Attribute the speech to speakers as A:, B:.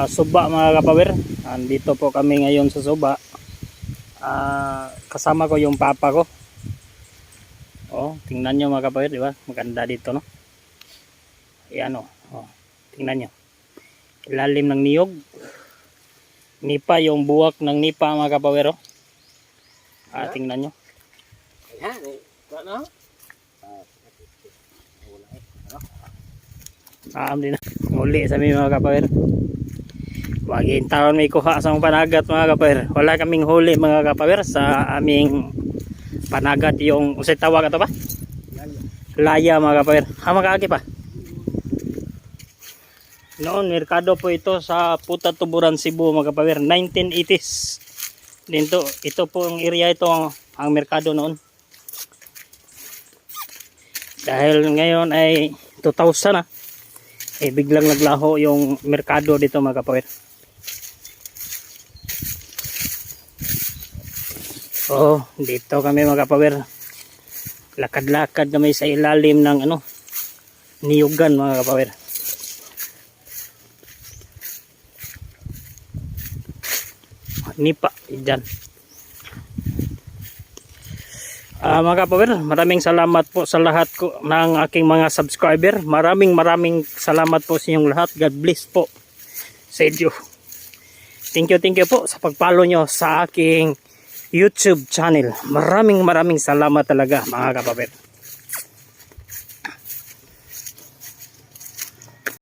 A: Suba mga kapawer. Andito po kami ngayon sa Suba. Kasama ko yung papa ko. Oh, tingnan nyo mga kapawer, di ba? Maganda dito, no? Ayan, oh. Tingnan nyo. Ilalim ng niyog. Nipa, yung buwak ng nipa mga kapawer, oh. Tingnan nyo.
B: Ayan, ano?
A: Din na. Muli sa mga kapawer. Wagin taon may kuha sa panagat mga kapawer. Wala kaming huli mga kapawer sa aming panagat, yung usay tawag ito ba? Laya mga kapawer. Magkaki pa. Noon merkado po ito sa Puta Tuburan, Cebu mga kapawer. 1980s. Dito, ito po ang area, ito ang merkado noon. Dahil ngayon ay 2000 na. Biglang naglaho yung merkado dito mga kapawer. Dito kami mga kapawer. Lakad-lakad kami sa ilalim ng niyugan mga kapawer. Nipa dyan. Mga kapawer, maraming salamat po sa lahat ko ng aking mga subscriber. Maraming salamat po sa inyong lahat. God bless po sa inyo. Thank you po sa pag-follow nyo sa aking YouTube channel. Maraming salamat talaga mga kapawer.